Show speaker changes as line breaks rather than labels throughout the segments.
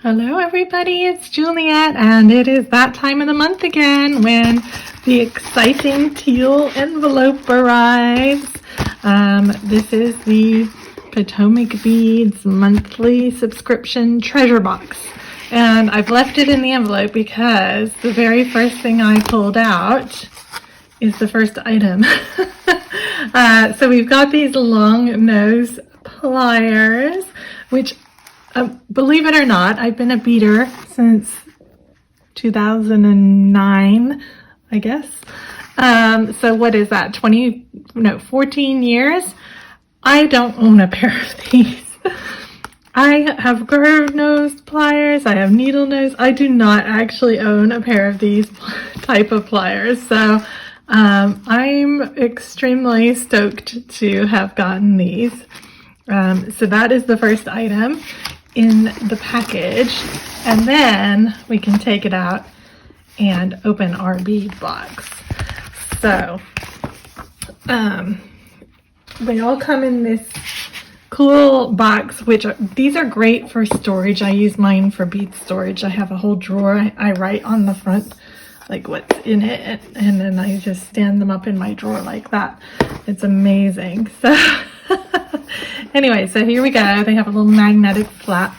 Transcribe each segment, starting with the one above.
Hello everybody, it's Juliet, and it is that time of the month again when the exciting teal envelope arrives. This is the Potomac Beads monthly subscription treasure box, and I've left it in the envelope because the very first thing I pulled out is the first item. So we've got these long nose pliers, which believe it or not, I've been a beader since 2009, I guess. So what is that, 14 years? I don't own a pair of these. I have curved nose pliers, I have needle nose. I do not actually own a pair of these type of pliers. So I'm extremely stoked to have gotten these. So that is the first item in the package, and then we can take it out and open our bead box. So they all come in this cool box, which these are great for storage. I use mine for bead storage. I have a whole drawer. I write on the front like what's in it, and then I just stand them up in my drawer like that. It's amazing. So anyway, so here we go. They have a little magnetic flap.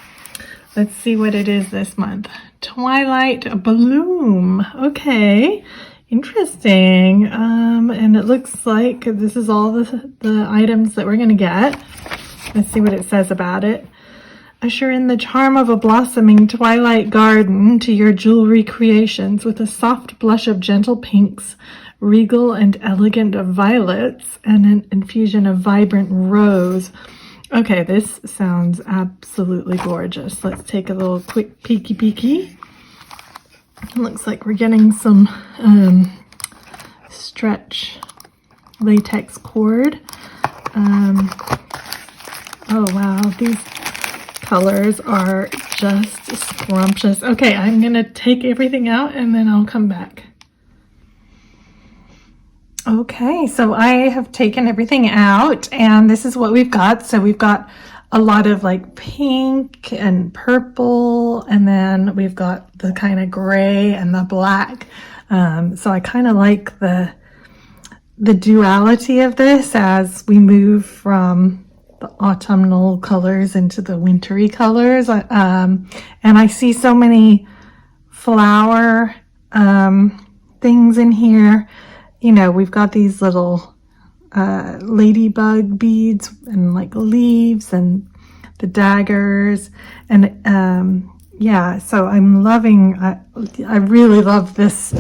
Let's see what it is this month. Twilight Bloom. Okay, interesting. And it looks like this is all the items that we're going to get. Let's see what it says about it. Usher in the charm of a blossoming twilight garden to your jewelry creations with a soft blush of gentle pinks, regal and elegant of violets, and an infusion of vibrant rose. Okay, this sounds absolutely gorgeous. Let's take a little quick peeky. It looks like we're getting some stretch latex cord. Oh wow, these colors are just scrumptious. Okay, I'm gonna take everything out and then I'll come back. Okay, so I have taken everything out and this is what we've got. So we've got a lot of like pink and purple, and then we've got the kind of gray and the black. So I kind of like the duality of this as we move from the autumnal colors into the wintry colors. And I see so many flower things in here. You know, we've got these little ladybug beads and like leaves and the daggers, and yeah, so I'm loving, I really love this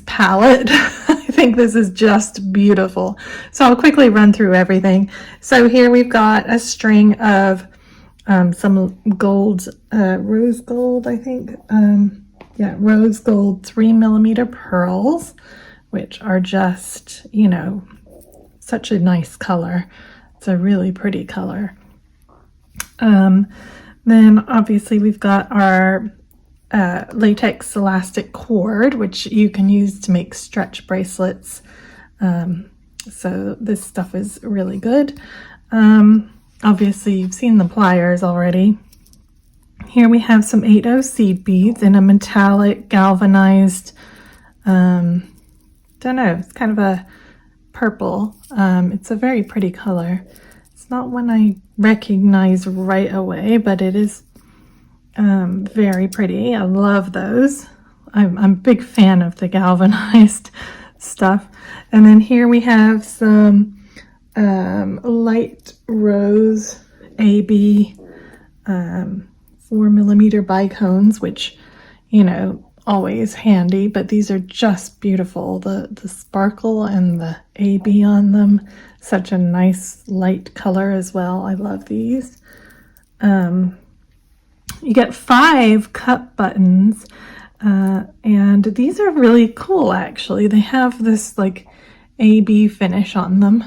palette. I think this is just beautiful. So I'll quickly run through everything. So here we've got a string of some gold, rose gold, I think. Yeah, rose gold 3mm pearls, which are just, you know, such a nice color. It's a really pretty color. Then obviously we've got our latex elastic cord, which you can use to make stretch bracelets. So this stuff is really good. Obviously you've seen the pliers already. Here we have some 8/0 seed beads in a metallic galvanized, don't know, it's kind of a purple. It's a very pretty color. It's not one I recognize right away, but it is very pretty. I love those. I'm a big fan of the galvanized stuff. And then here we have some light rose AB 4mm bicones, which, you know, always handy, but these are just beautiful. The sparkle and the AB on them, such a nice light color as well. I love these. You get 5 cup buttons, and these are really cool actually. They have this like AB finish on them,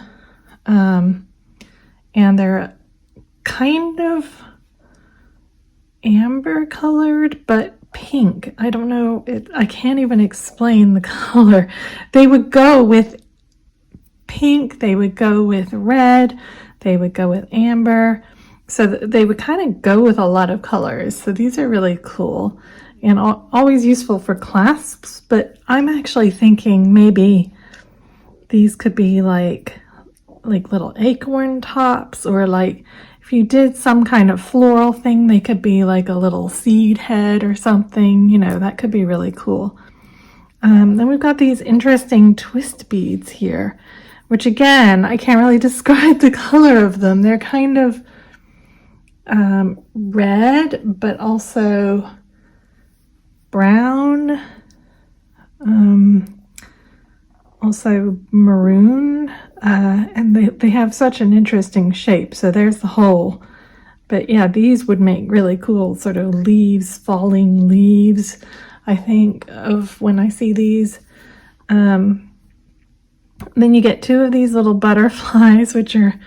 and they're kind of amber colored but pink. I don't know, I can't even explain the color. They would go with pink, they would go with red, they would go with amber. So they would kind of go with a lot of colors. So these are really cool and always useful for clasps, but I'm actually thinking maybe these could be like little acorn tops, or like if you did some kind of floral thing, they could be like a little seed head or something, you know, that could be really cool. Then we've got these interesting twist beads here, which again, I can't really describe the color of them. They're kind of red, but also brown, also maroon, and they have such an interesting shape. So there's the hole. But yeah, these would make really cool sort of leaves, falling leaves, I think, of when I see these. Then you get two of these little butterflies, which are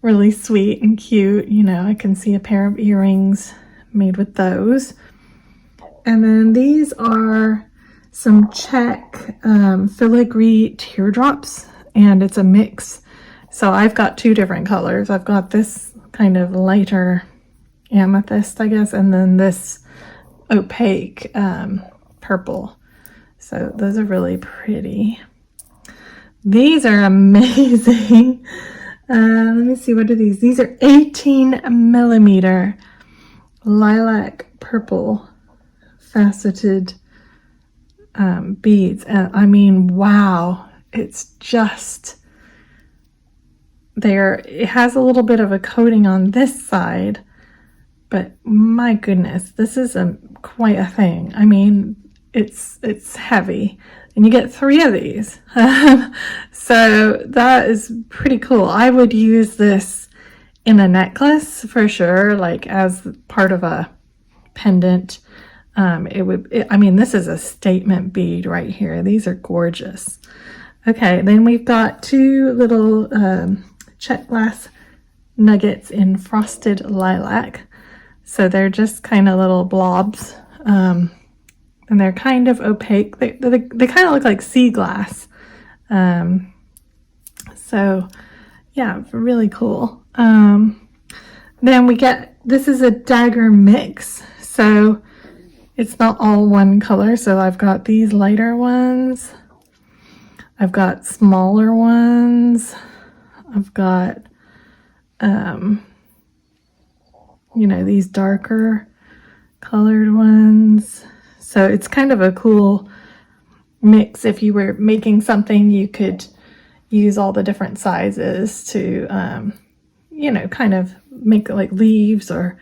really sweet and cute. You know, I can see a pair of earrings made with those. And then these are some check filigree teardrops, and it's a mix. So I've got two different colors. I've got this kind of lighter amethyst, I guess, and then this opaque purple. So those are really pretty. These are amazing. Let me see, what are these? These are 18 millimeter lilac purple faceted beads. And I mean, wow, it's just there. It has a little bit of a coating on this side, but my goodness, this is quite a thing. I mean, it's heavy, and you get 3 of these. So that is pretty cool. I would use this in a necklace for sure, like as part of a pendant. I mean, this is a statement bead right here. These are gorgeous. Okay, then we've got 2 little check glass nuggets in frosted lilac. So they're just kind of little blobs, and they're kind of opaque. They kind of look like sea glass. So yeah, really cool. Then we get, this is a dagger mix. So it's not all one color. So I've got these lighter ones. I've got smaller ones. I've got, you know, these darker colored ones. So it's kind of a cool mix. If you were making something, you could use all the different sizes to, you know, kind of make like leaves or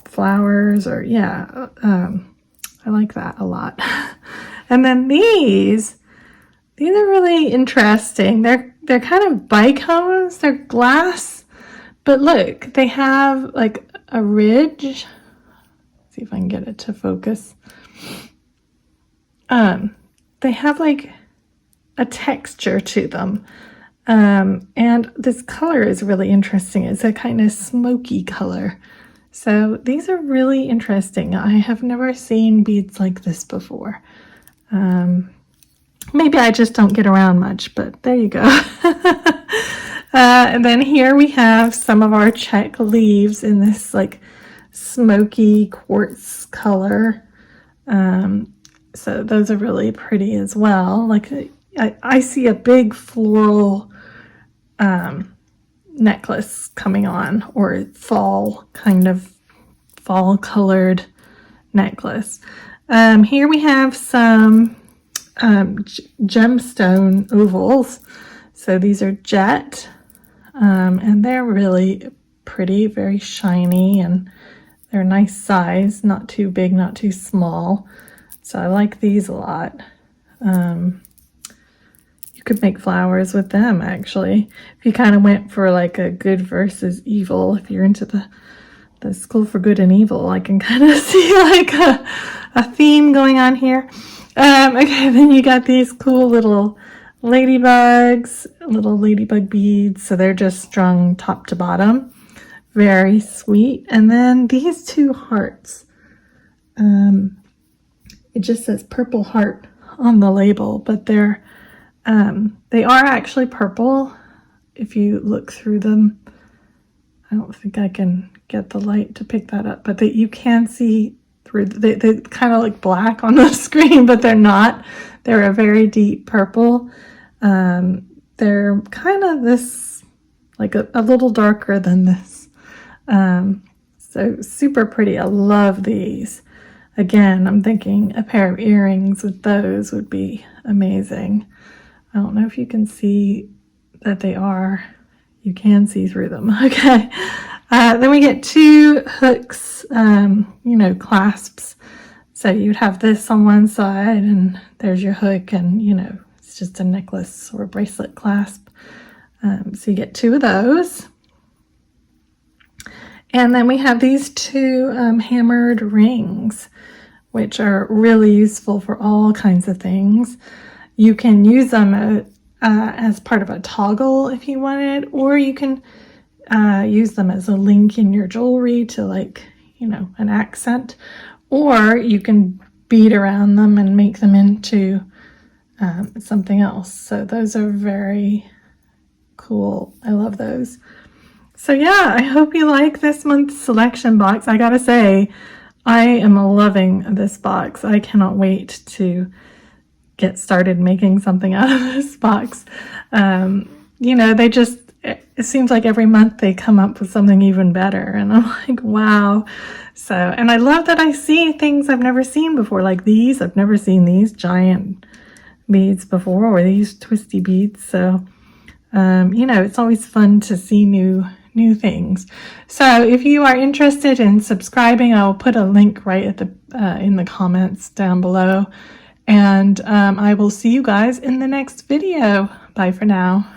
flowers, or yeah, I like that a lot. And then these are really interesting. They're kind of bicones. They're glass, but look, they have like a ridge. Let's see if I can get it to focus. They have like a texture to them. And this color is really interesting. It's a kind of smoky color. So these are really interesting. I have never seen beads like this before. Maybe I just don't get around much, but there you go. And then here we have some of our check leaves in this like smoky quartz color. So those are really pretty as well. Like I see a big floral necklace coming on, or fall colored necklace. Here we have some gemstone ovals. So these are jet, and they're really pretty, very shiny, and they're a nice size, not too big, not too small. So I like these a lot. You could make flowers with them, actually. If you kind of went for like a good versus evil, if you're into the school for good and evil, I can kind of see like a theme going on here. Okay, then you got these cool little ladybugs, little ladybug beads. So they're just strung top to bottom. Very sweet. And then these 2 hearts. It just says purple heart on the label, but they are actually purple if you look through them. I don't think I can get the light to pick that up, but that you can see through. They kind of look black on the screen, but they're not. They're a very deep purple. They're kind of this, like a little darker than this. So super pretty. I love these. Again, I'm thinking a pair of earrings with those would be amazing. I don't know if you can see that they are. You can see through them. Okay. Then we get 2 hooks, clasps. So you'd have this on one side and there's your hook, and it's just a necklace or a bracelet clasp. So you get 2 of those. And then we have these 2 hammered rings, which are really useful for all kinds of things. You can use them as part of a toggle if you wanted, or you can use them as a link in your jewelry to an accent, or you can bead around them and make them into something else. So those are very cool. I love those. So yeah, I hope you like this month's selection box. I gotta say, I am loving this box. I cannot wait to get started making something out of this box. It seems like every month they come up with something even better, and I'm like, wow. So, and I love that I see things I've never seen before, like these. I've never seen these giant beads before, or these twisty beads. So, it's always fun to see new things. So if you are interested in subscribing, I'll put a link right at the in the comments down below. And I will see you guys in the next video. Bye for now.